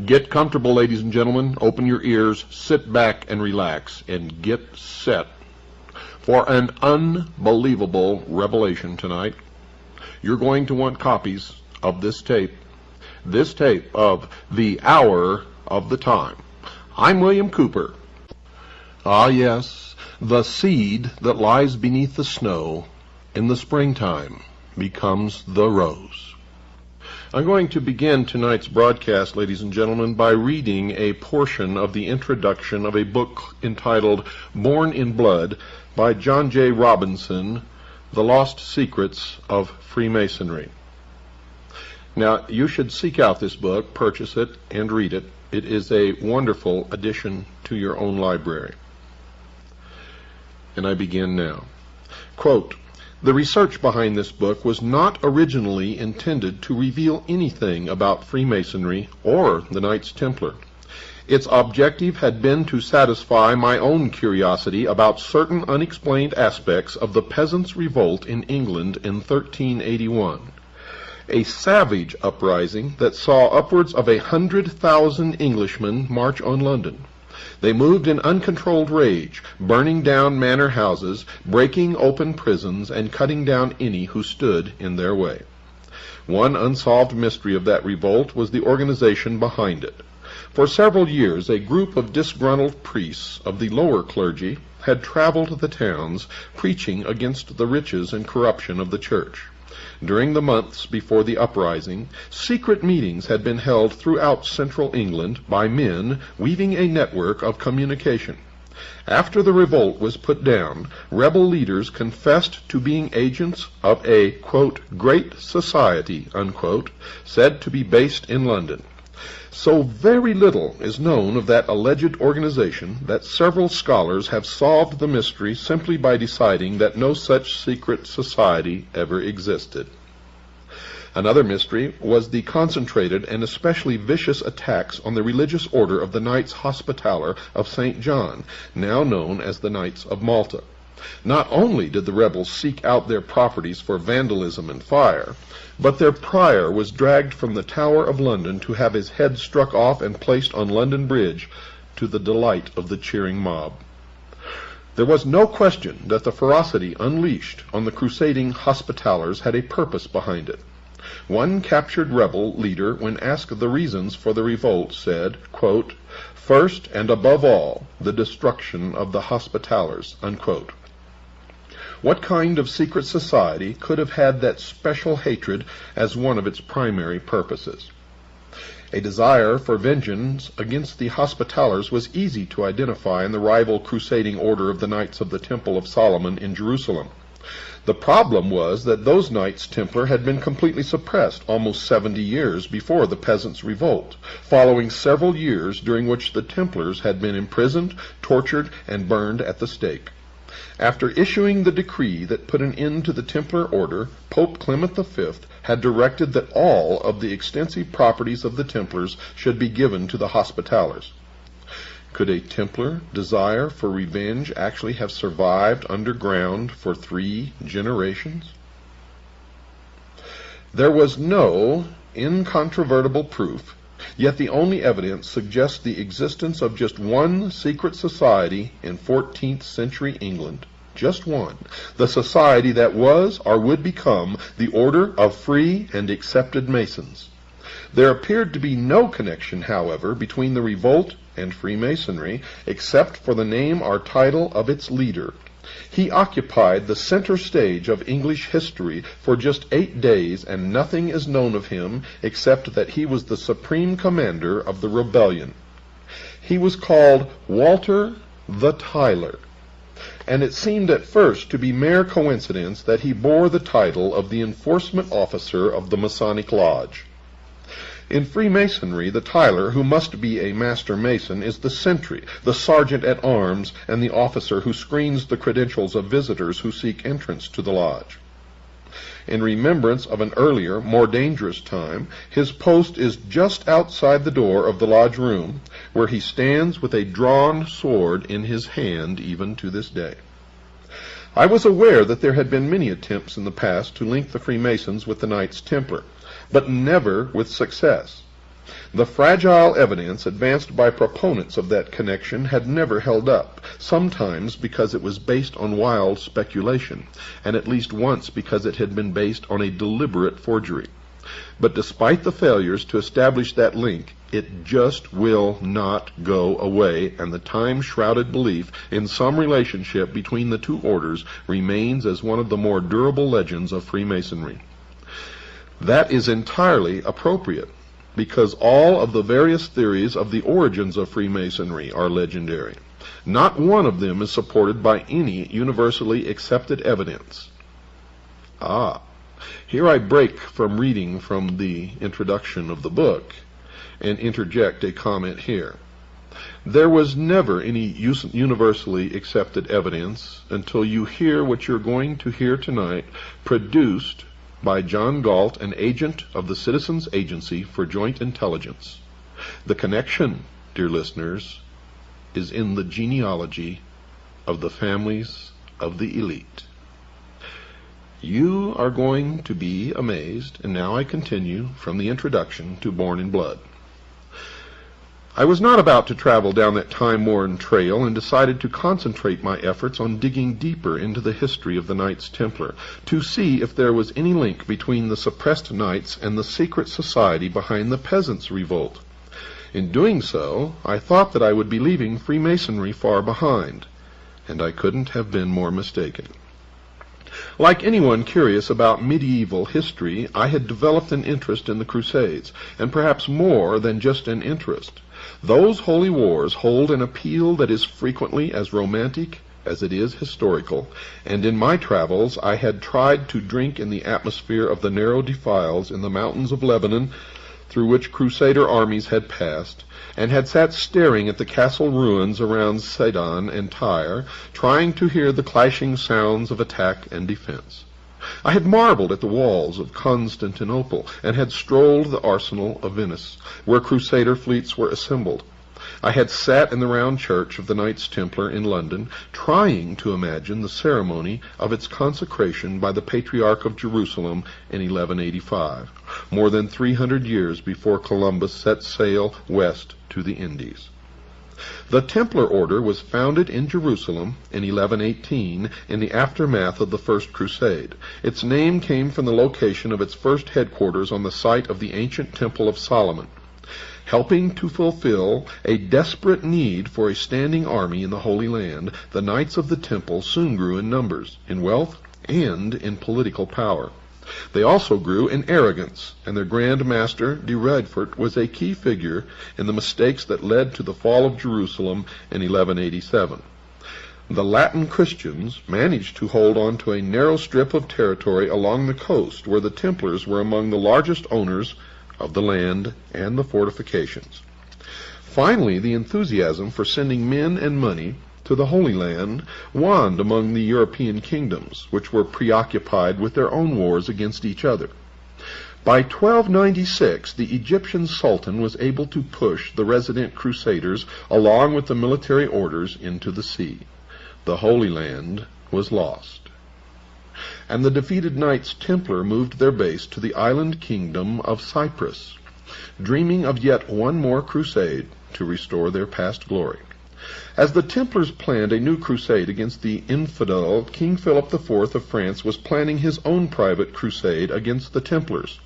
Get comfortable, ladies and gentlemen. Open your ears, sit back and relax, and get set for an unbelievable revelation tonight. You're going to want copies of this tape of The Hour of the Time. I'm William Cooper. Ah, yes, the seed that lies beneath the snow in the springtime becomes the rose. I'm going to begin tonight's broadcast, ladies and gentlemen, by reading a portion of the introduction of a book entitled Born in Blood by John J. Robinson, The Lost Secrets of Freemasonry. Now, you should seek out this book, purchase it, and read it. It is a wonderful addition to your own library. And I begin now. Quote, "The research behind this book was not originally intended to reveal anything about Freemasonry or the Knights Templar. Its objective had been to satisfy my own curiosity about certain unexplained aspects of the Peasants' Revolt in England in 1381, a savage uprising that saw upwards of 100,000 Englishmen march on London. They moved in uncontrolled rage, burning down manor houses, breaking open prisons, and cutting down any who stood in their way. One unsolved mystery of that revolt was the organization behind it. For several years, a group of disgruntled priests of the lower clergy had traveled the towns, preaching against the riches and corruption of the church. During the months before the uprising, secret meetings had been held throughout central England by men weaving a network of communication. After the revolt was put down, rebel leaders confessed to being agents of a, quote, great society, unquote, said to be based in London. So very little is known of that alleged organization that several scholars have solved the mystery simply by deciding that no such secret society ever existed. Another mystery was the concentrated and especially vicious attacks on the religious order of the Knights Hospitaller of St. John, now known as the Knights of Malta. Not only did the rebels seek out their properties for vandalism and fire, but their prior was dragged from the Tower of London to have his head struck off and placed on London Bridge, to the delight of the cheering mob. There was no question that the ferocity unleashed on the crusading Hospitallers had a purpose behind it. One captured rebel leader, when asked the reasons for the revolt, said, quote, "First and above all, the destruction of the Hospitallers," unquote. What kind of secret society could have had that special hatred as one of its primary purposes? A desire for vengeance against the Hospitallers was easy to identify in the rival crusading order of the Knights of the Temple of Solomon in Jerusalem. The problem was that those Knights Templar had been completely suppressed almost 70 years before the Peasants' Revolt, following several years during which the Templars had been imprisoned, tortured, and burned at the stake. After issuing the decree that put an end to the Templar order, Pope Clement V had directed that all of the extensive properties of the Templars should be given to the Hospitallers. Could a Templar desire for revenge actually have survived underground for 3 generations? There was no incontrovertible proof, yet the only evidence suggests the existence of just one secret society in 14th century England. Just one. The society that was or would become the Order of Free and Accepted Masons. There appeared to be no connection, however, between the revolt and Freemasonry, except for the name or title of its leader. He occupied the center stage of English history for just 8 days, and nothing is known of him except that he was the supreme commander of the rebellion. He was called Walter the Tyler, and it seemed at first to be mere coincidence that he bore the title of the enforcement officer of the Masonic Lodge. In Freemasonry, the Tyler, who must be a master mason, is the sentry, the sergeant-at-arms, and the officer who screens the credentials of visitors who seek entrance to the lodge. In remembrance of an earlier, more dangerous time, his post is just outside the door of the lodge room, where he stands with a drawn sword in his hand even to this day. I was aware that there had been many attempts in the past to link the Freemasons with the Knights Templar, but never with success. The fragile evidence advanced by proponents of that connection had never held up, sometimes because it was based on wild speculation, and at least once because it had been based on a deliberate forgery. But despite the failures to establish that link, it just will not go away, and the time-shrouded belief in some relationship between the two orders remains as one of the more durable legends of Freemasonry. That is entirely appropriate, because all of the various theories of the origins of Freemasonry are legendary. Not one of them is supported by any universally accepted evidence. Here I break from reading from the introduction of the book and interject a comment here. There was never any universally accepted evidence until you hear what you're going to hear tonight, produced by John Galt, an agent of the Citizens Agency for Joint Intelligence. The connection, dear listeners, is in the genealogy of the families of the elite. You are going to be amazed, and now I continue from the introduction to Born in Blood. I was not about to travel down that time-worn trail, and decided to concentrate my efforts on digging deeper into the history of the Knights Templar, to see if there was any link between the suppressed knights and the secret society behind the Peasants' Revolt. In doing so, I thought that I would be leaving Freemasonry far behind, and I couldn't have been more mistaken. Like anyone curious about medieval history, I had developed an interest in the Crusades, and perhaps more than just an interest. Those holy wars hold an appeal that is frequently as romantic as it is historical, and in my travels I had tried to drink in the atmosphere of the narrow defiles in the mountains of Lebanon through which Crusader armies had passed, and had sat staring at the castle ruins around Sidon and Tyre, trying to hear the clashing sounds of attack and defense. I had marveled at the walls of Constantinople, and had strolled the arsenal of Venice, where Crusader fleets were assembled. I had sat in the round church of the Knights Templar in London, trying to imagine the ceremony of its consecration by the Patriarch of Jerusalem in 1185, more than 300 years before Columbus set sail west to the Indies. The Templar Order was founded in Jerusalem in 1118 in the aftermath of the First Crusade. Its name came from the location of its first headquarters on the site of the ancient Temple of Solomon. Helping to fulfill a desperate need for a standing army in the Holy Land, the Knights of the Temple soon grew in numbers, in wealth, and in political power. They also grew in arrogance, and their Grand Master de Redfort was a key figure in the mistakes that led to the fall of Jerusalem in 1187. The Latin Christians managed to hold on to a narrow strip of territory along the coast, where the Templars were among the largest owners of the land and the fortifications. Finally, the enthusiasm for sending men and money to the Holy Land waned among the European kingdoms, which were preoccupied with their own wars against each other. By 1296, the Egyptian Sultan was able to push the resident Crusaders along with the military orders into the sea. The Holy Land was lost, and the defeated Knights Templar moved their base to the island kingdom of Cyprus, dreaming of yet one more crusade to restore their past glory. As the Templars planned a new crusade against the infidel, King Philip IV of France was planning his own private crusade against the Templars.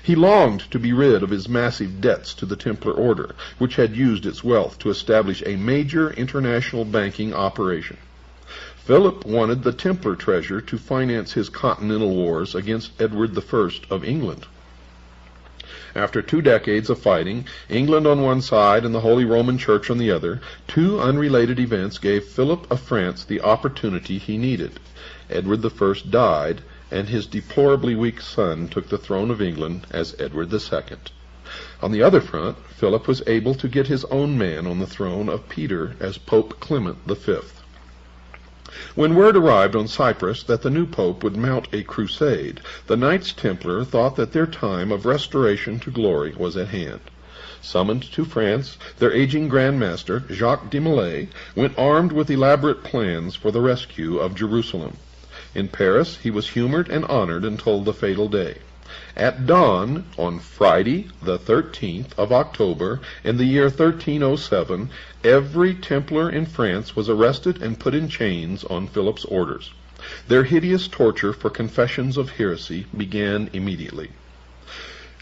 He longed to be rid of his massive debts to the Templar Order, which had used its wealth to establish a major international banking operation. Philip wanted the Templar treasure to finance his continental wars against Edward I of England. After 2 decades of fighting, England on one side and the Holy Roman Church on the other, 2 unrelated events gave Philip of France the opportunity he needed. Edward I died, and his deplorably weak son took the throne of England as Edward II. On the other front, Philip was able to get his own man on the throne of Peter as Pope Clement V. When word arrived on Cyprus that the new pope would mount a crusade, the Knights Templar thought that their time of restoration to glory was at hand. Summoned to France, their aging Grand Master, Jacques de Molay, went armed with elaborate plans for the rescue of Jerusalem. In Paris, he was humored and honored until the fatal day. At dawn, on Friday, the 13th of October, in the year 1307, every Templar in France was arrested and put in chains on Philip's orders. Their hideous torture for confessions of heresy began immediately.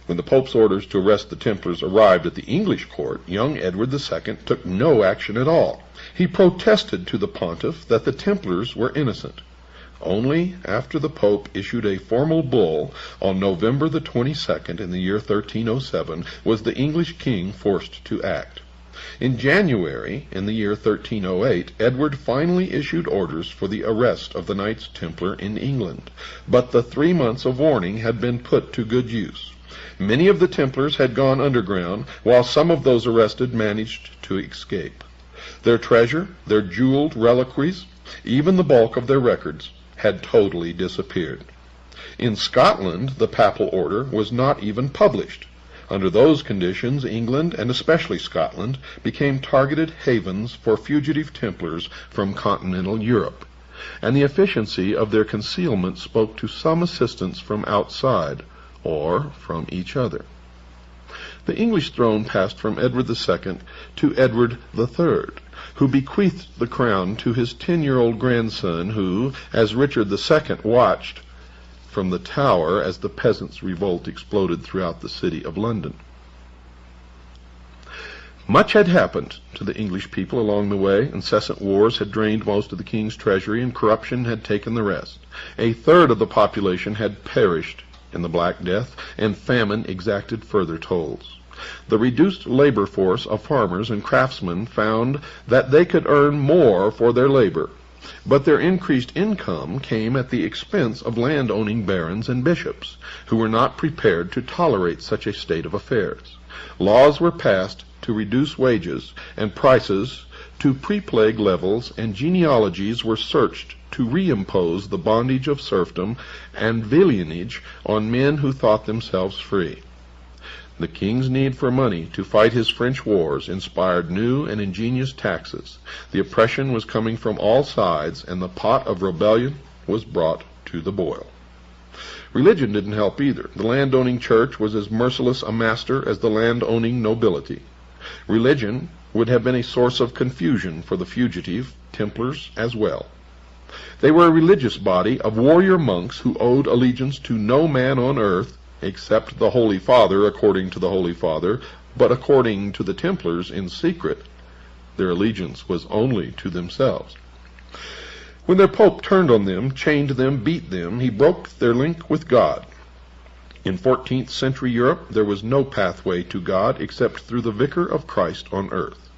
When the Pope's orders to arrest the Templars arrived at the English court, young Edward II took no action at all. He protested to the pontiff that the Templars were innocent. Only after the Pope issued a formal bull on November the 22nd in the year 1307 was the English king forced to act. In January, in the year 1308, Edward finally issued orders for the arrest of the Knights Templar in England, but the 3 months of warning had been put to good use. Many of the Templars had gone underground, while some of those arrested managed to escape. Their treasure, their jeweled reliquaries, even the bulk of their records, had totally disappeared. In Scotland, the papal order was not even published. Under those conditions, England, and especially Scotland, became targeted havens for fugitive Templars from continental Europe, and the efficiency of their concealment spoke to some assistance from outside, or from each other. The English throne passed from Edward II to Edward III, who bequeathed the crown to his 10-year-old grandson, who, as Richard II watched from the Tower as the peasants' revolt exploded throughout the city of London. Much had happened to the English people along the way. Incessant wars had drained most of the king's treasury, and corruption had taken the rest. 1/3 of the population had perished in the Black Death, and famine exacted further tolls. The reduced labor force of farmers and craftsmen found that they could earn more for their labor, but their increased income came at the expense of land-owning barons and bishops, who were not prepared to tolerate such a state of affairs. Laws were passed to reduce wages and prices to pre-plague levels, and genealogies were searched to reimpose the bondage of serfdom and villeinage on men who thought themselves free. The king's need for money to fight his French wars inspired new and ingenious taxes. The oppression was coming from all sides, and the pot of rebellion was brought to the boil. Religion didn't help either. The landowning church was as merciless a master as the landowning nobility. Religion would have been a source of confusion for the fugitive Templars as well. They were a religious body of warrior monks who owed allegiance to no man on earth except the Holy Father, according to the Holy Father, but according to the Templars in secret, their allegiance was only to themselves. When their Pope turned on them, chained them, beat them, he broke their link with God. In 14th century Europe, there was no pathway to God except through the Vicar of Christ on earth.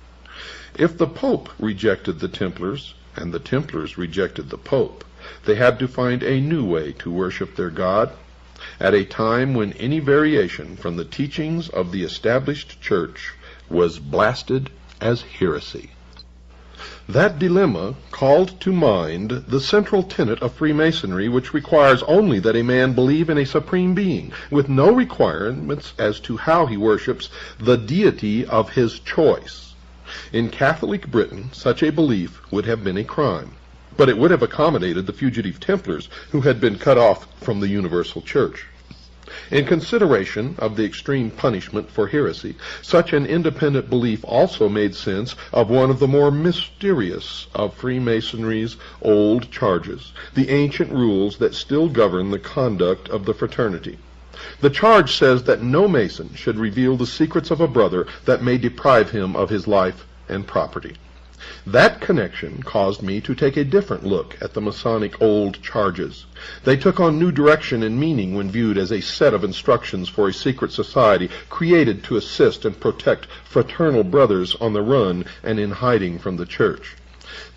If the Pope rejected the Templars, and the Templars rejected the Pope, they had to find a new way to worship their God, at a time when any variation from the teachings of the established church was blasted as heresy. That dilemma called to mind the central tenet of Freemasonry, which requires only that a man believe in a supreme being, with no requirements as to how he worships the deity of his choice. In Catholic Britain, such a belief would have been a crime, but it would have accommodated the fugitive Templars who had been cut off from the universal church. In consideration of the extreme punishment for heresy, such an independent belief also made sense of one of the more mysterious of Freemasonry's old charges, the ancient rules that still govern the conduct of the fraternity. The charge says that no Mason should reveal the secrets of a brother that may deprive him of his life and property. That connection caused me to take a different look at the Masonic old charges. They took on new direction and meaning when viewed as a set of instructions for a secret society created to assist and protect fraternal brothers on the run and in hiding from the church.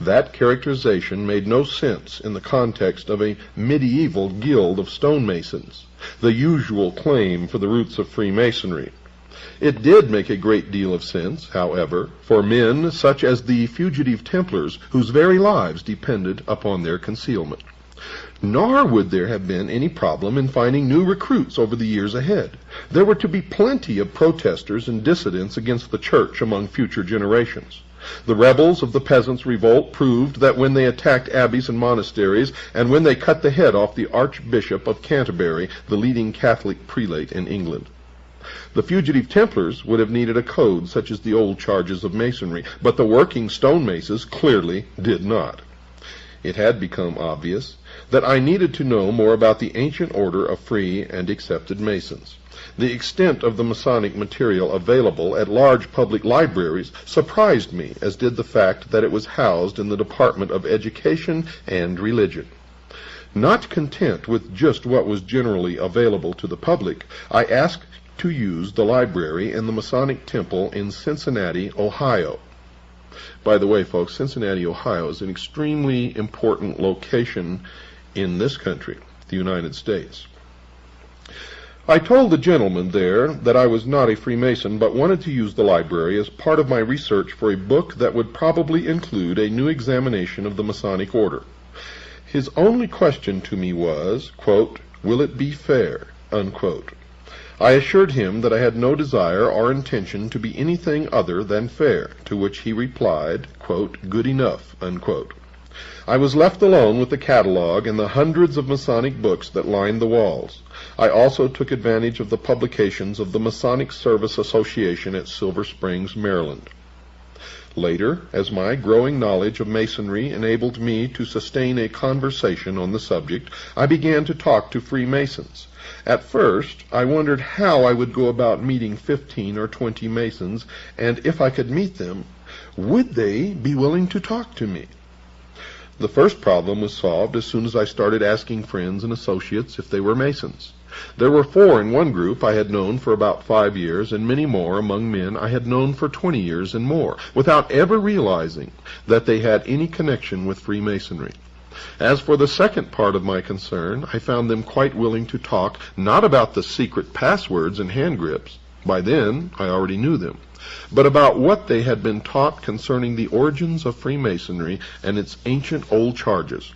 That characterization made no sense in the context of a medieval guild of stonemasons, the usual claim for the roots of Freemasonry. It did make a great deal of sense, however, for men such as the fugitive Templars, whose very lives depended upon their concealment. Nor would there have been any problem in finding new recruits over the years ahead. There were to be plenty of protesters and dissidents against the church among future generations. The rebels of the peasants' revolt proved that when they attacked abbeys and monasteries, and when they cut the head off the Archbishop of Canterbury, the leading Catholic prelate in England. The fugitive Templars would have needed a code such as the old charges of Masonry, but the working stonemasons clearly did not. It had become obvious that I needed to know more about the ancient order of free and accepted Masons. The extent of the Masonic material available at large public libraries surprised me, as did the fact that it was housed in the Department of Education and Religion. Not content with just what was generally available to the public, I asked to use the library in the Masonic Temple in Cincinnati, Ohio. By the way, folks, Cincinnati, Ohio is an extremely important location in this country, the United States. I told the gentleman there that I was not a Freemason, but wanted to use the library as part of my research for a book that would probably include a new examination of the Masonic order. His only question to me was, quote, "Will it be fair?" unquote. I assured him that I had no desire or intention to be anything other than fair, to which he replied, quote, "Good enough," unquote. I was left alone with the catalog and the hundreds of Masonic books that lined the walls. I also took advantage of the publications of the Masonic Service Association at Silver Springs, Maryland. Later, as my growing knowledge of Masonry enabled me to sustain a conversation on the subject, I began to talk to Freemasons. At first, I wondered how I would go about meeting 15 or 20 Masons, and if I could meet them, would they be willing to talk to me? The first problem was solved as soon as I started asking friends and associates if they were Masons. There were 4 in one group I had known for about 5 years, and many more among men I had known for 20 years and more, without ever realizing that they had any connection with Freemasonry. As for the second part of my concern, I found them quite willing to talk, not about the secret passwords and hand grips, by then I already knew them, but about what they had been taught concerning the origins of Freemasonry and its ancient old charges.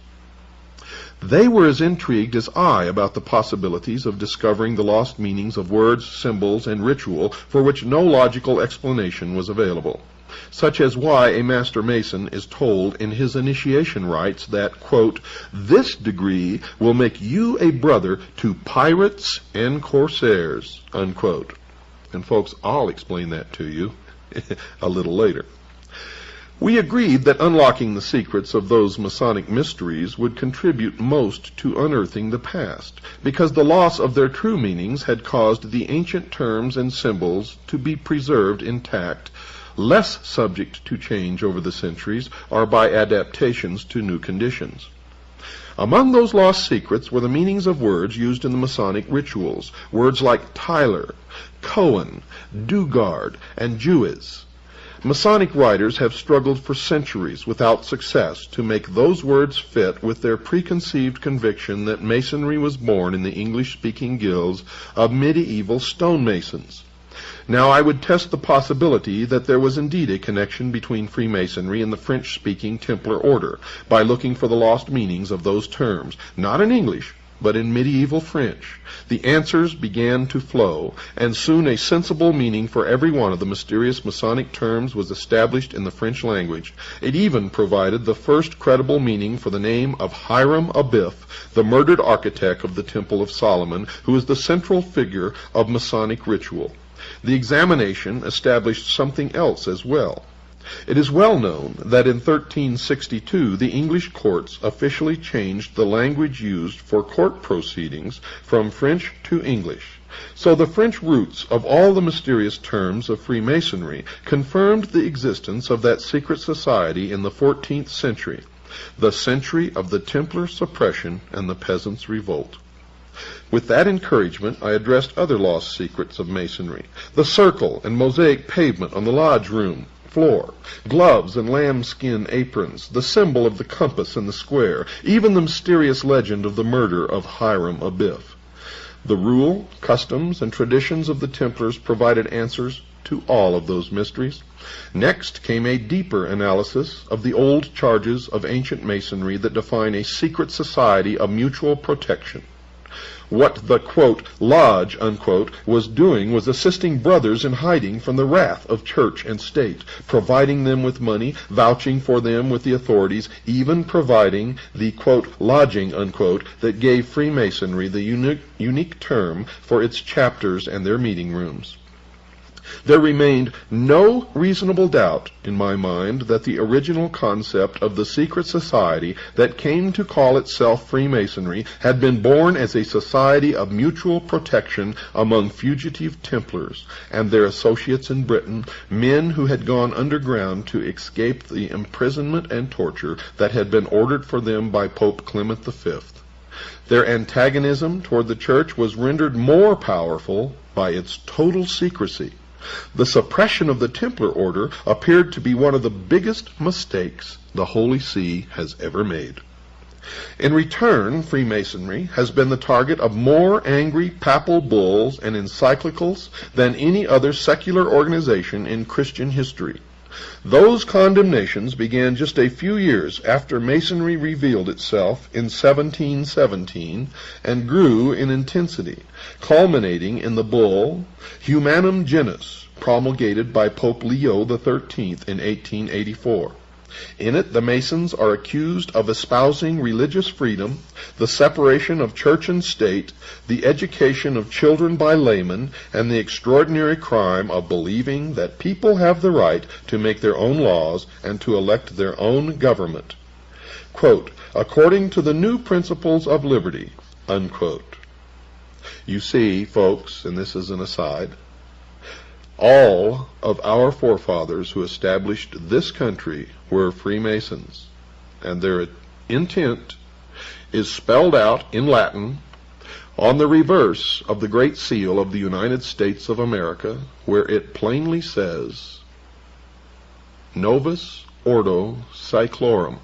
They were as intrigued as I about the possibilities of discovering the lost meanings of words, symbols, and ritual for which no logical explanation was available, such as why a Master Mason is told in his initiation rites that, quote, "This degree will make you a brother to pirates and corsairs," unquote. And folks, I'll explain that to you a little later. We agreed that unlocking the secrets of those Masonic mysteries would contribute most to unearthing the past, because the loss of their true meanings had caused the ancient terms and symbols to be preserved intact, less subject to change over the centuries or by adaptations to new conditions. Among those lost secrets were the meanings of words used in the Masonic rituals, words like Tyler, Cohen, Dugard, and Jewess. Masonic writers have struggled for centuries without success to make those words fit with their preconceived conviction that Masonry was born in the English-speaking guilds of medieval stonemasons. Now I would test the possibility that there was indeed a connection between Freemasonry and the French-speaking Templar order by looking for the lost meanings of those terms, not in English, but in medieval French. The answers began to flow, and soon a sensible meaning for every one of the mysterious Masonic terms was established in the French language. It even provided the first credible meaning for the name of Hiram Abiff, the murdered architect of the Temple of Solomon, who is the central figure of Masonic ritual. The examination established something else as well. It is well known that in 1362 the English courts officially changed the language used for court proceedings from French to English. So the French roots of all the mysterious terms of Freemasonry confirmed the existence of that secret society in the 14th century, the century of the Templar suppression and the peasants' revolt. With that encouragement, I addressed other lost secrets of Masonry: the circle and mosaic pavement on the lodge room floor, gloves and lambskin aprons, the symbol of the compass and the square, even the mysterious legend of the murder of Hiram Abiff. The rule, customs, and traditions of the Templars provided answers to all of those mysteries. Next came a deeper analysis of the old charges of ancient Masonry that define a secret society of mutual protection. What the, quote, lodge, unquote, was doing was assisting brothers in hiding from the wrath of church and state, providing them with money, vouching for them with the authorities, even providing the, quote, lodging, unquote, that gave Freemasonry the unique term for its chapters and their meeting rooms. There remained no reasonable doubt in my mind that the original concept of the secret society that came to call itself Freemasonry had been born as a society of mutual protection among fugitive Templars and their associates in Britain, men who had gone underground to escape the imprisonment and torture that had been ordered for them by Pope Clement V. Their antagonism toward the Church was rendered more powerful by its total secrecy. The suppression of the Templar order appeared to be one of the biggest mistakes the Holy See has ever made. In return, Freemasonry has been the target of more angry papal bulls and encyclicals than any other secular organization in Christian history. Those condemnations began just a few years after Masonry revealed itself in 1717 and grew in intensity, culminating in the bull Humanum Genus, promulgated by Pope Leo XIII in 1884. In it, the Masons are accused of espousing religious freedom, the separation of church and state, the education of children by laymen, and the extraordinary crime of believing that people have the right to make their own laws and to elect their own government, quote, according to the new principles of liberty, unquote. You see, folks, and this is an aside, all of our forefathers who established this country were Freemasons, and their intent is spelled out in Latin on the reverse of the Great Seal of the United States of America, where it plainly says, Novus Ordo Seclorum,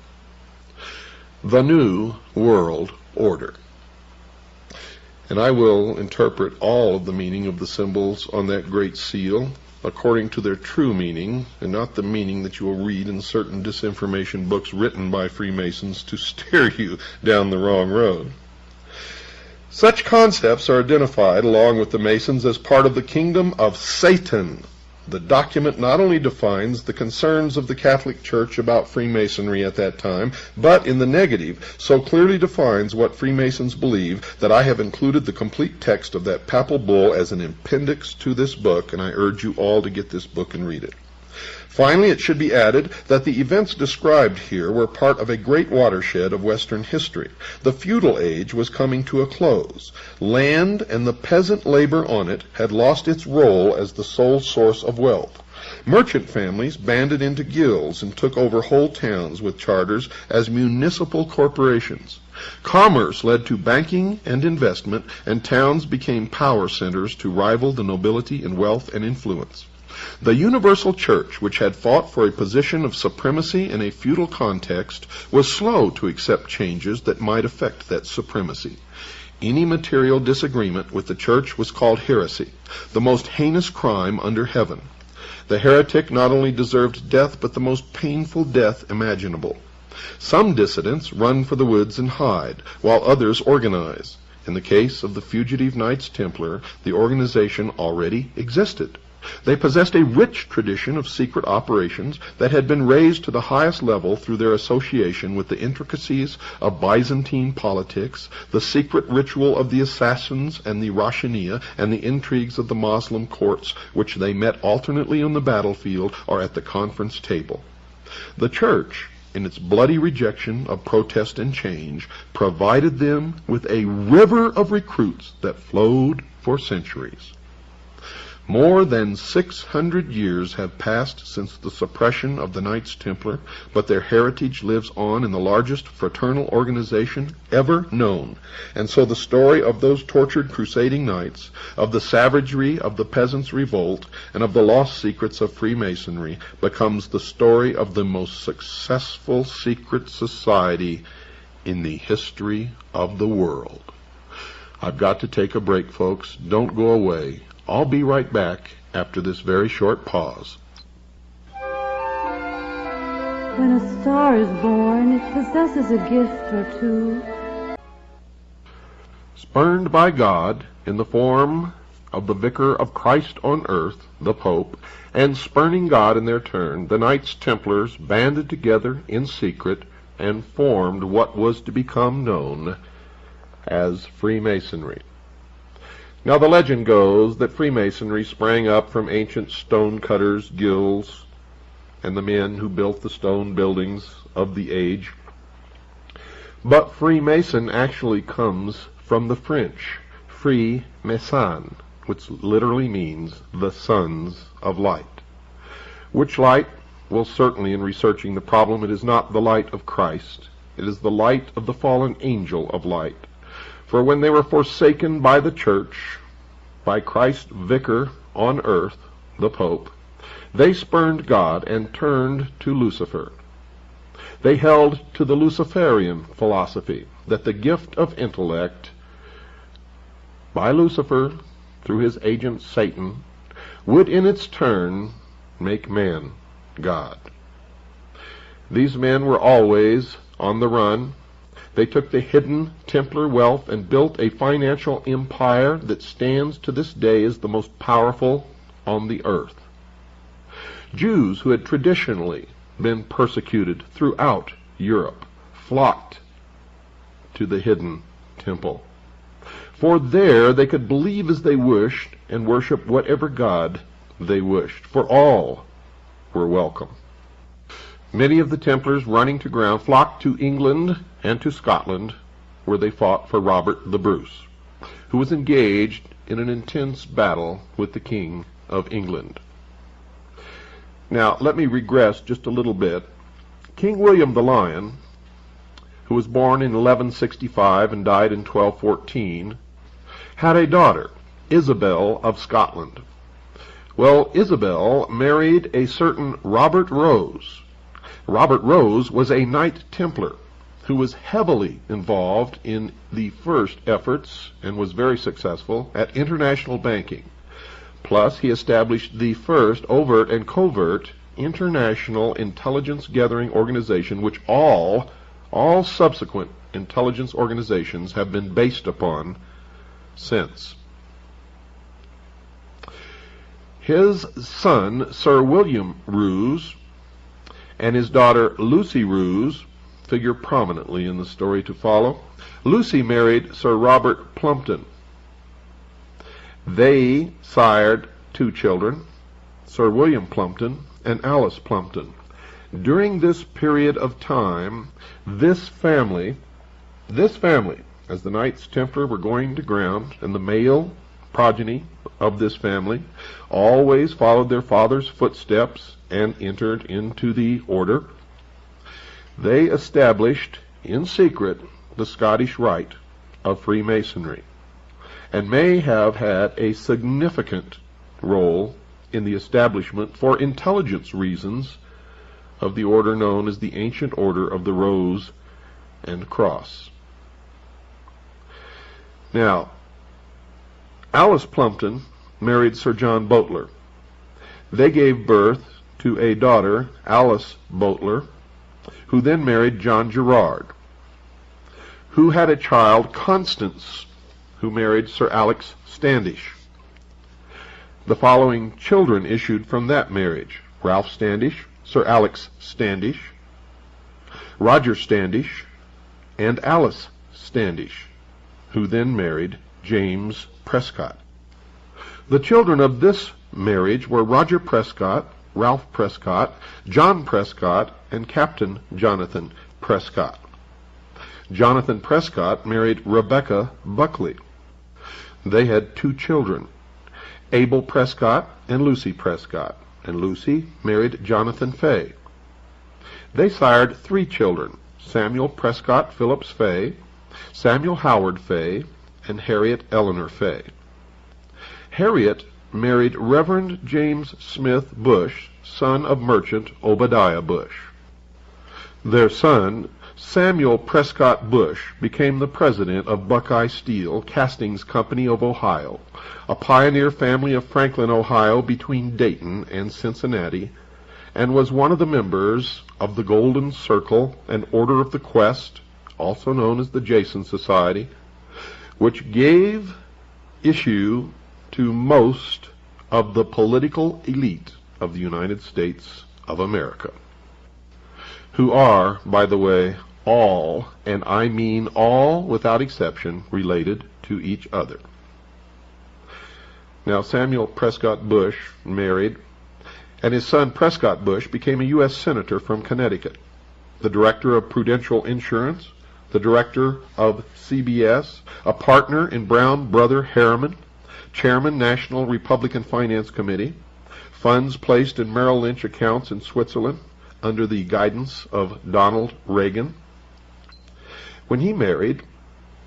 the New World Order. And I will interpret all of the meaning of the symbols on that great seal according to their true meaning, and not the meaning that you will read in certain disinformation books written by Freemasons to steer you down the wrong road. Such concepts are identified along with the Masons as part of the kingdom of Satan. The document not only defines the concerns of the Catholic Church about Freemasonry at that time, but in the negative, so clearly defines what Freemasons believe that I have included the complete text of that papal bull as an appendix to this book, and I urge you all to get this book and read it. Finally, it should be added that the events described here were part of a great watershed of Western history. The feudal age was coming to a close. Land and the peasant labor on it had lost its role as the sole source of wealth. Merchant families banded into guilds and took over whole towns with charters as municipal corporations. Commerce led to banking and investment, and towns became power centers to rival the nobility in wealth and influence. The universal church, which had fought for a position of supremacy in a feudal context, was slow to accept changes that might affect that supremacy. Any material disagreement with the church was called heresy, the most heinous crime under heaven. The heretic not only deserved death, but the most painful death imaginable. Some dissidents run for the woods and hide, while others organize. In the case of the fugitive Knights Templar, the organization already existed. They possessed a rich tradition of secret operations that had been raised to the highest level through their association with the intricacies of Byzantine politics, the secret ritual of the assassins and the Rashaniya, and the intrigues of the Moslem courts, which they met alternately on the battlefield or at the conference table. The Church, in its bloody rejection of protest and change, provided them with a river of recruits that flowed for centuries. More than 600 years have passed since the suppression of the Knights Templar, but their heritage lives on in the largest fraternal organization ever known. And so the story of those tortured crusading knights, of the savagery of the peasants' revolt, and of the lost secrets of Freemasonry becomes the story of the most successful secret society in the history of the world. I've got to take a break, folks. Don't go away. I'll be right back after this very short pause. When a star is born, it possesses a gift or two. Spurned by God in the form of the Vicar of Christ on earth, the Pope, and spurning God in their turn, the Knights Templars banded together in secret and formed what was to become known as Freemasonry. Now the legend goes that Freemasonry sprang up from ancient stonecutters' guilds and the men who built the stone buildings of the age. But Freemason actually comes from the French, Free Mason, which literally means the sons of light. Which light? Well, certainly in researching the problem, it is not the light of Christ. It is the light of the fallen angel of light. For when they were forsaken by the Church, by Christ's vicar on earth, the Pope, they spurned God and turned to Lucifer. They held to the Luciferian philosophy that the gift of intellect by Lucifer through his agent Satan would in its turn make man God. These men were always on the run. They took the hidden Templar wealth and built a financial empire that stands to this day as the most powerful on the earth. Jews who had traditionally been persecuted throughout Europe flocked to the hidden temple. For there they could believe as they wished and worship whatever God they wished, for all were welcome. Many of the Templars running to ground flocked to England and to Scotland, where they fought for Robert the Bruce, who was engaged in an intense battle with the King of England. Now, let me regress just a little bit. King William the Lion, who was born in 1165 and died in 1214, had a daughter, Isabel of Scotland. Well, Isabel married a certain Robert Rose. Robert Rose was a Knight Templar who was heavily involved in the first efforts and was very successful at international banking. Plus, he established the first overt and covert international intelligence gathering organization, which all subsequent intelligence organizations have been based upon since. His son, Sir William Roos, and his daughter Lucy Roos figure prominently in the story to follow. Lucy married Sir Robert Plumpton. They sired two children, Sir William Plumpton and Alice Plumpton. During this period of time, this family, as the Knights Templar were going to ground, and the male progeny of this family always followed their father's footsteps and entered into the order. They established in secret the Scottish Rite of Freemasonry, and may have had a significant role in the establishment, for intelligence reasons, of the order known as the Ancient Order of the Rose and Cross. Now, Alice Plumpton married Sir John Boteler. They gave birth to a daughter, Alice Boteler, who then married John Gerard, who had a child, Constance, who married Sir Alex Standish. The following children issued from that marriage: Ralph Standish, Sir Alex Standish, Roger Standish, and Alice Standish, who then married James Prescott. The children of this marriage were Roger Prescott, Ralph Prescott, John Prescott, and Captain Jonathan Prescott. Jonathan Prescott married Rebecca Buckley. They had 2 children, Abel Prescott and Lucy Prescott, and Lucy married Jonathan Fay. They sired 3 children, Samuel Prescott Phillips Fay, Samuel Howard Fay, and Harriet Eleanor Fay. Harriet married Reverend James Smith Bush, son of merchant Obadiah Bush. Their son, Samuel Prescott Bush, became the president of Buckeye Steel Castings Company of Ohio, a pioneer family of Franklin, Ohio, between Dayton and Cincinnati, and was one of the members of the Golden Circle and Order of the Quest, also known as the Jason Society, which gave issue to most of the political elite of the United States of America, who are, by the way, all, and I mean all without exception, related to each other. Now, Samuel Prescott Bush married, and his son Prescott Bush became a U.S. Senator from Connecticut, the director of Prudential Insurance, the director of CBS, a partner in Brown Brother Harriman, chairman National Republican Finance Committee, funds placed in Merrill Lynch accounts in Switzerland under the guidance of Donald Reagan. When he married,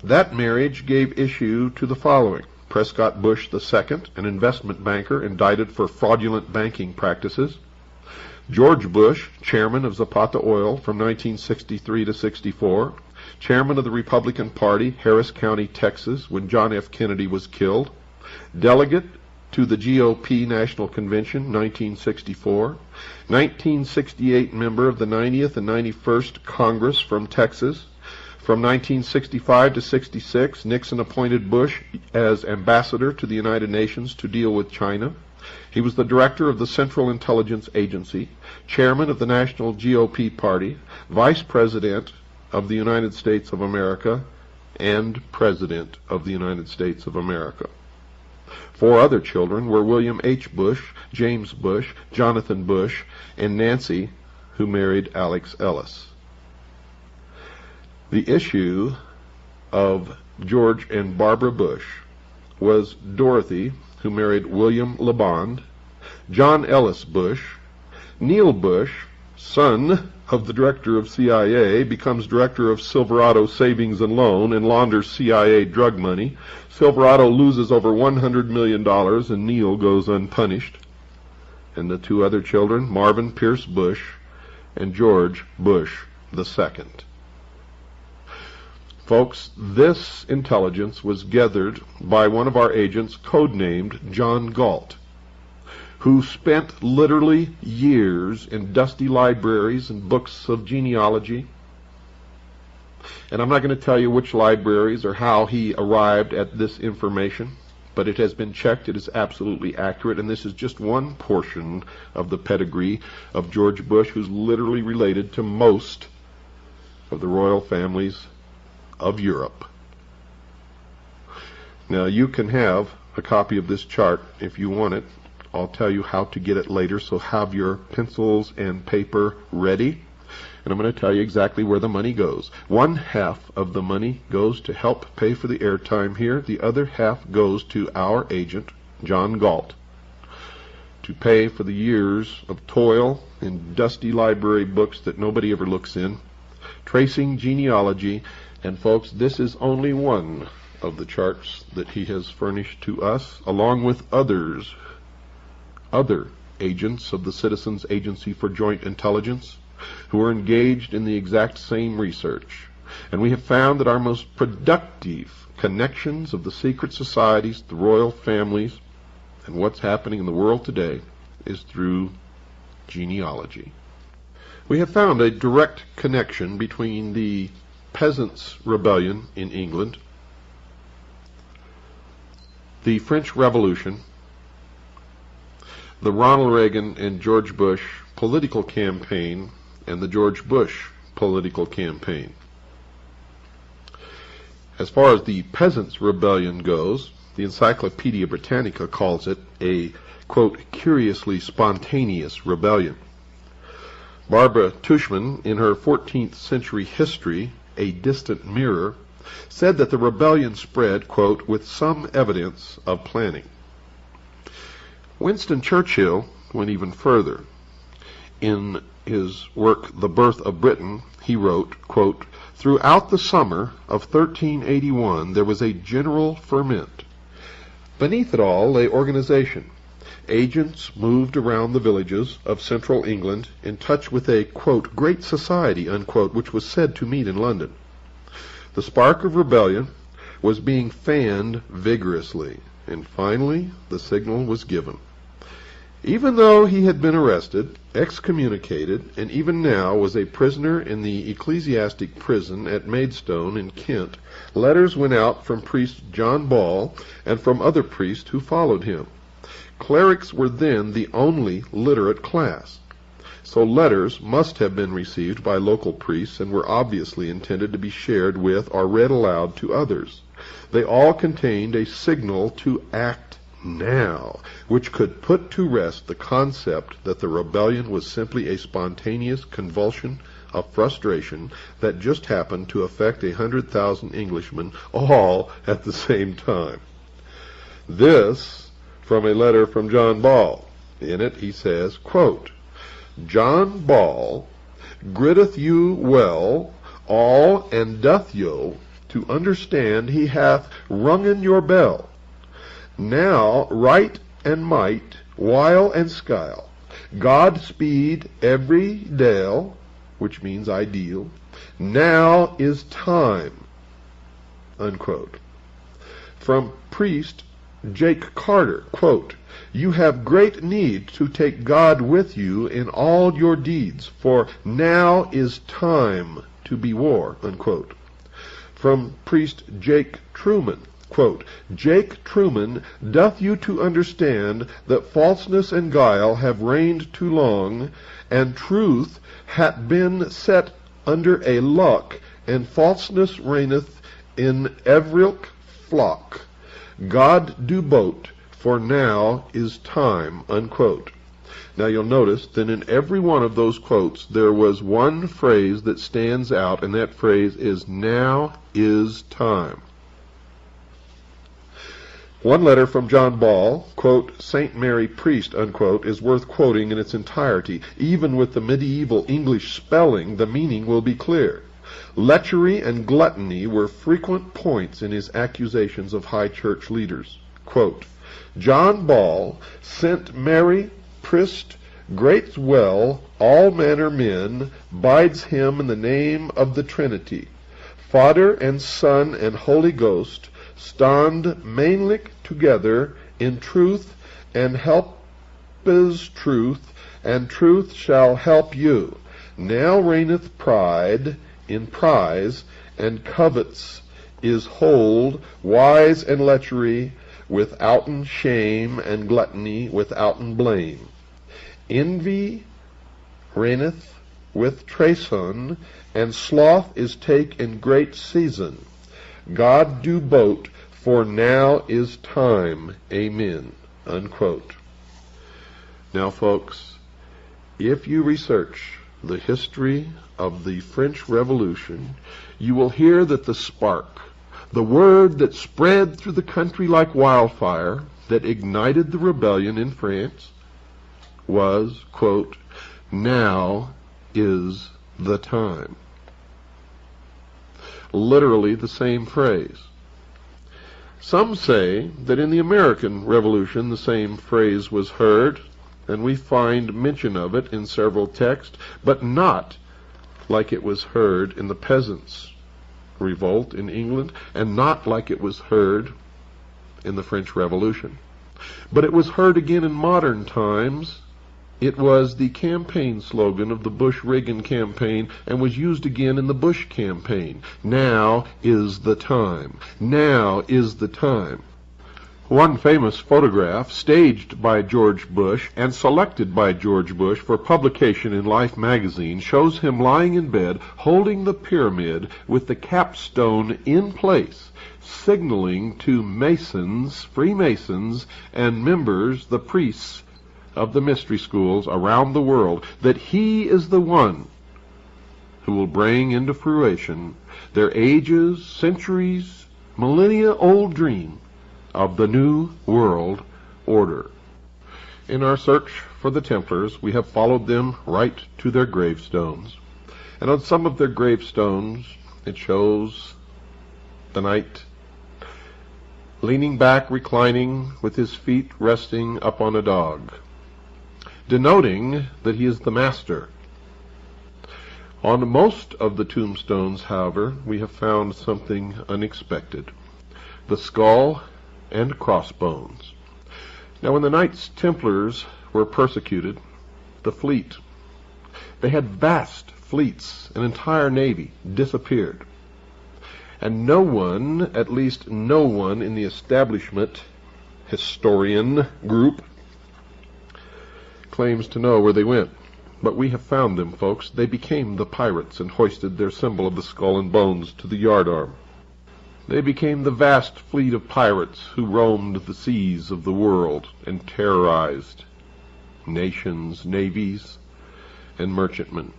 that marriage gave issue to the following: Prescott Bush II, an investment banker indicted for fraudulent banking practices; George Bush, chairman of Zapata Oil from 1963 to 64, chairman of the Republican Party, Harris County, Texas, when John F. Kennedy was killed, delegate to the GOP National Convention, 1964, 1968 member of the 90th and 91st Congress from Texas. From 1965 to 66, Nixon appointed Bush as ambassador to the United Nations to deal with China. He was the director of the Central Intelligence Agency, chairman of the National GOP Party, vice president of the United States of America, and president of the United States of America. 4 other children were William H. Bush, James Bush, Jonathan Bush, and Nancy, who married Alex Ellis. The issue of George and Barbara Bush was Dorothy, who married William LeBond, John Ellis Bush, Neil Bush, son of the director of CIA, becomes director of Silverado Savings and Loan and launders CIA drug money. Silverado loses over $100 million and Neil goes unpunished. And the 2 other children, Marvin Pierce Bush and George Bush II. Folks, this intelligence was gathered by one of our agents, codenamed John Galt, who spent literally years in dusty libraries and books of genealogy. And I'm not going to tell you which libraries or how he arrived at this information, but it has been checked. It is absolutely accurate, and this is just one portion of the pedigree of George Bush, who's literally related to most of the royal families of Europe. Now, you can have a copy of this chart if you want it. I'll tell you how to get it later, so have your pencils and paper ready. And I'm going to tell you exactly where the money goes. 1/2 of the money goes to help pay for the airtime here. The other half goes to our agent, John Galt, to pay for the years of toil in dusty library books that nobody ever looks in, tracing genealogy. And folks, this is only one of the charts that he has furnished to us, along with other agents of the Citizens Agency for Joint Intelligence who are engaged in the exact same research. And we have found that our most productive connections of the secret societies, the royal families, and what's happening in the world today is through genealogy. We have found a direct connection between the Peasants' Rebellion in England, the French Revolution, the Ronald Reagan and George Bush political campaign and the George Bush political campaign. As far as the Peasants' Rebellion goes, the Encyclopedia Britannica calls it a, quote, curiously spontaneous rebellion. Barbara Tushman, in her 14th century history, A Distant Mirror, said that the rebellion spread, quote, with some evidence of planning. Winston Churchill went even further. In his work, The Birth of Britain, he wrote, quote, throughout the summer of 1381 there was a general ferment. Beneath it all lay organization. Agents moved around the villages of central England in touch with a, quote, great society, unquote, which was said to meet in London. The spark of rebellion was being fanned vigorously, and finally the signal was given. Even though he had been arrested, excommunicated, and even now was a prisoner in the ecclesiastic prison at Maidstone in Kent, letters went out from priest John Ball and from other priests who followed him. Clerics were then the only literate class, so letters must have been received by local priests and were obviously intended to be shared with or read aloud to others. They all contained a signal to act now, which could put to rest the concept that the rebellion was simply a spontaneous convulsion of frustration that just happened to affect 100,000 Englishmen all at the same time. This from a letter from John Ball. In it he says, quote, John Ball gritteth you well all and doth you to understand he hath rungen your bell. Now right and might, while and skyle, God speed every dale, which means ideal. Now is time, unquote. From priest Jake Carter, quote, you have great need to take God with you in all your deeds, for now is time to be war, unquote. From priest Jake Truman, quote, Jake Truman doth you to understand that falseness and guile have reigned too long, and truth hath been set under a lock, and falseness reigneth in every flock. God do bote, for now is time, unquote. Now you'll notice that in every one of those quotes there was one phrase that stands out, and that phrase is now is time. One letter from John Ball, quote, St. Mary Priest, unquote, is worth quoting in its entirety. Even with the medieval English spelling, the meaning will be clear. Lechery and gluttony were frequent points in his accusations of high church leaders. Quote, John Ball sent Mary Priest great well all manner men, bides him in the name of the Trinity. Father and Son and Holy Ghost stand mainly together in truth, and helpes truth, and truth shall help you. Now reigneth pride in prize, and covets is hold, wise and lechery, withouten shame, and gluttony withouten blame. Envy reigneth with treason, and sloth is take in great season. God do bote, for now is time. Amen. Unquote. Now, folks, if you research the history of the French Revolution, you will hear that the spark, the word that spread through the country like wildfire, that ignited the rebellion in France, was, quote, now is the time. Literally the same phrase. Some say that in the American Revolution the same phrase was heard, and we find mention of it in several texts, but not like it was heard in the Peasants' Revolt in England, and not like it was heard in the French Revolution. But it was heard again in modern times. It was the campaign slogan of the Bush-Reagan campaign, and was used again in the Bush campaign. Now is the time. Now is the time. One famous photograph, staged by George Bush and selected by George Bush for publication in Life magazine, shows him lying in bed holding the pyramid with the capstone in place, signaling to Masons, Freemasons, and members, the priests of the mystery schools around the world, that he is the one who will bring into fruition their ages, centuries, millennia-old dream of the New World Order. In our search for the Templars, we have followed them right to their gravestones. And on some of their gravestones, it shows the knight leaning back, reclining, with his feet resting upon a dog, denoting that he is the master. On most of the tombstones, however, we have found something unexpected: the skull and crossbones. Now, when the Knights Templars were persecuted, the fleet, they had vast fleets, an entire navy, disappeared. And no one, at least no one in the establishment historian group, claims to know where they went. But we have found them, folks. They became the pirates and hoisted their symbol of the skull and bones to the yardarm. They became the vast fleet of pirates who roamed the seas of the world and terrorized nations, navies, and merchantmen.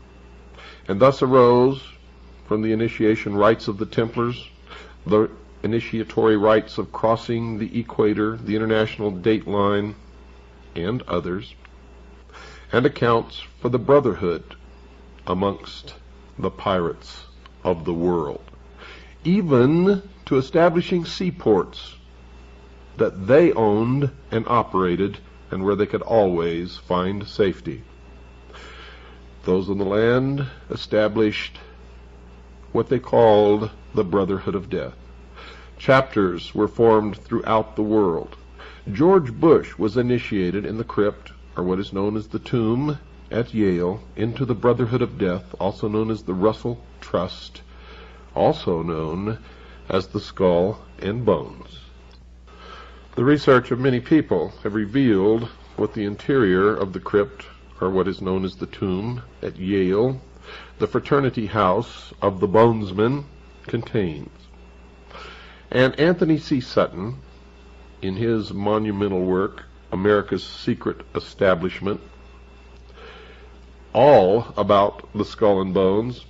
And thus arose, from the initiation rites of the Templars, the initiatory rites of crossing the equator, the international date line, and others, and accounts for the brotherhood amongst the pirates of the world, even to establishing seaports that they owned and operated, and where they could always find safety. Those on the land established what they called the Brotherhood of Death. Chapters were formed throughout the world. George Bush was initiated in the crypt, or what is known as the tomb, at Yale, into the Brotherhood of Death, also known as the Russell Trust, also known as the Skull and Bones. The research of many people have revealed what the interior of the crypt, or what is known as the tomb, at Yale, the fraternity house of the Bonesmen, contains. And Anthony C. Sutton, in his monumental work, America's Secret Establishment, all about the Skull and Bones,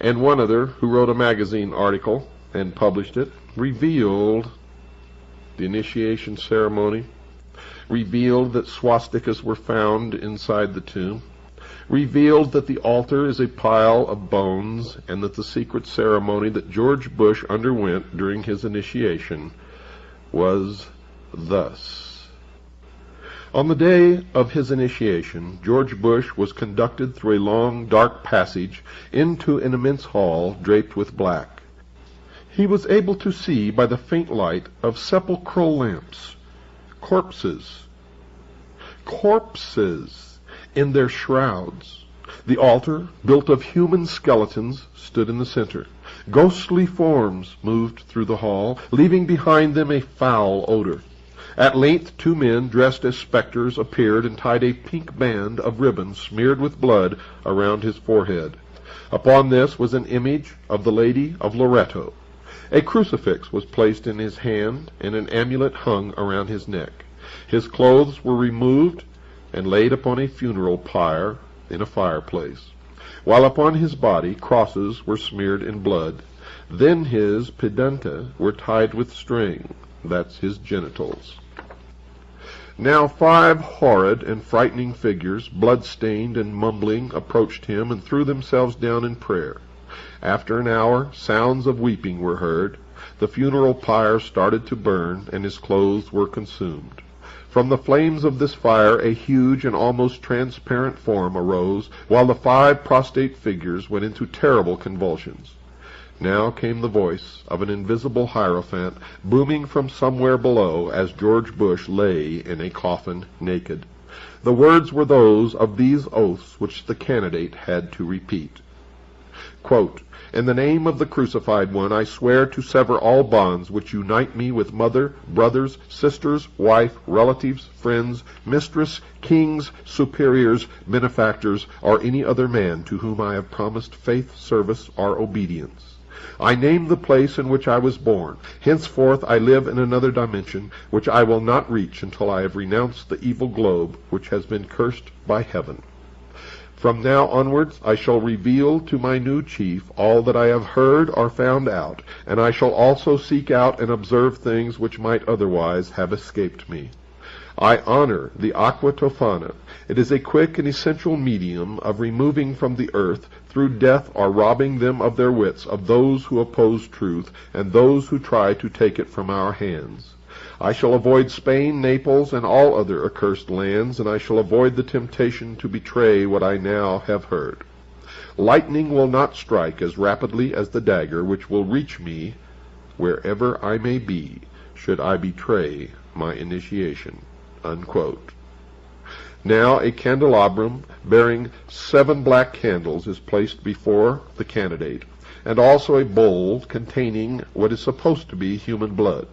and one other who wrote a magazine article and published it, revealed the initiation ceremony, revealed that swastikas were found inside the tomb, revealed that the altar is a pile of bones, and that the secret ceremony that George Bush underwent during his initiation was thus. On the day of his initiation, George Bush was conducted through a long, dark passage into an immense hall draped with black. He was able to see by the faint light of sepulchral lamps corpses in their shrouds. The altar, built of human skeletons, stood in the center. Ghostly forms moved through the hall, leaving behind them a foul odor. At length 2 men dressed as specters appeared and tied a pink band of ribbon smeared with blood around his forehead. Upon this was an image of the Lady of Loretto. A crucifix was placed in his hand, and an amulet hung around his neck. His clothes were removed and laid upon a funeral pyre in a fireplace, while upon his body crosses were smeared in blood. Then his pedunta were tied with string, that's his genitals. Now 5 horrid and frightening figures, blood-stained and mumbling, approached him and threw themselves down in prayer. After an hour, sounds of weeping were heard. The funeral pyre started to burn, and his clothes were consumed. From the flames of this fire a huge and almost transparent form arose, while the 5 prostrate figures went into terrible convulsions. Now came the voice of an invisible hierophant, booming from somewhere below as George Bush lay in a coffin naked. The words were those of these oaths which the candidate had to repeat. Quote, "In the name of the crucified one, I swear to sever all bonds which unite me with mother, brothers, sisters, wife, relatives, friends, mistress, kings, superiors, benefactors, or any other man to whom I have promised faith, service, or obedience. I name the place in which I was born. Henceforth I live in another dimension, which I will not reach until I have renounced the evil globe which has been cursed by heaven. From now onwards I shall reveal to my new chief all that I have heard or found out, and I shall also seek out and observe things which might otherwise have escaped me. I honor the aqua tofana. It is a quick and essential medium of removing from the earth, through death or robbing them of their wits, of those who oppose truth, and those who try to take it from our hands. I shall avoid Spain, Naples, and all other accursed lands, and I shall avoid the temptation to betray what I now have heard. Lightning will not strike as rapidly as the dagger, which will reach me wherever I may be, should I betray my initiation." Unquote. Now a candelabrum bearing 7 black candles is placed before the candidate, and also a bowl containing what is supposed to be human blood.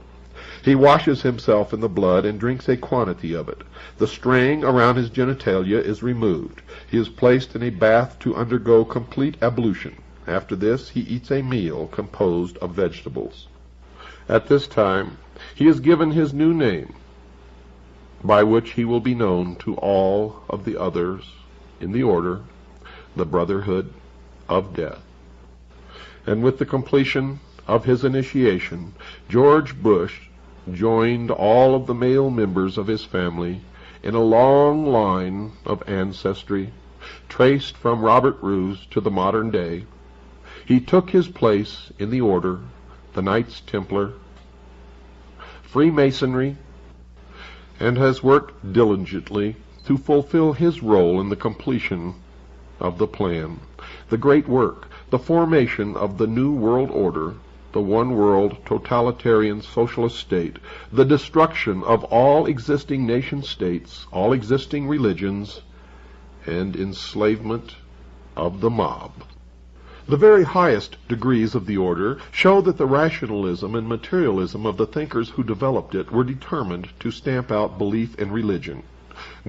He washes himself in the blood and drinks a quantity of it. The string around his genitalia is removed. He is placed in a bath to undergo complete ablution. After this, he eats a meal composed of vegetables. At this time, he is given his new name, by which he will be known to all of the others in the order, the Brotherhood of Death. And with the completion of his initiation, George Bush joined all of the male members of his family in a long line of ancestry, traced from Robert Roos to the modern day. He took his place in the order, the Knights Templar, Freemasonry, and has worked diligently to fulfill his role in the completion of the plan, the great work, the formation of the New World Order, the one-world totalitarian socialist state, the destruction of all existing nation-states, all existing religions, and enslavement of the mob. The very highest degrees of the order show that the rationalism and materialism of the thinkers who developed it were determined to stamp out belief in religion.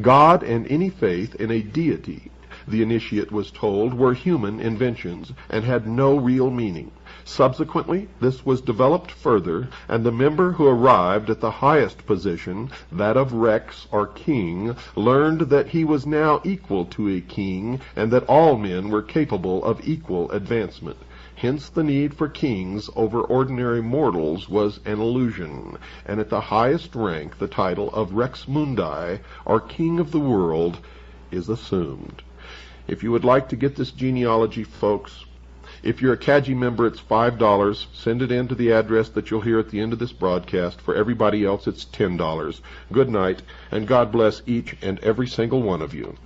God and any faith in a deity, the initiate was told, were human inventions and had no real meaning. Subsequently, this was developed further, and the member who arrived at the highest position, that of Rex or king, learned that he was now equal to a king, and that all men were capable of equal advancement. Hence the need for kings over ordinary mortals was an illusion, and at the highest rank the title of Rex Mundi, or King of the World, is assumed. If you would like to get this genealogy, folks, if you're a CAGI member, it's $5. Send it in to the address that you'll hear at the end of this broadcast. For everybody else, it's $10. Good night, and God bless each and every single one of you.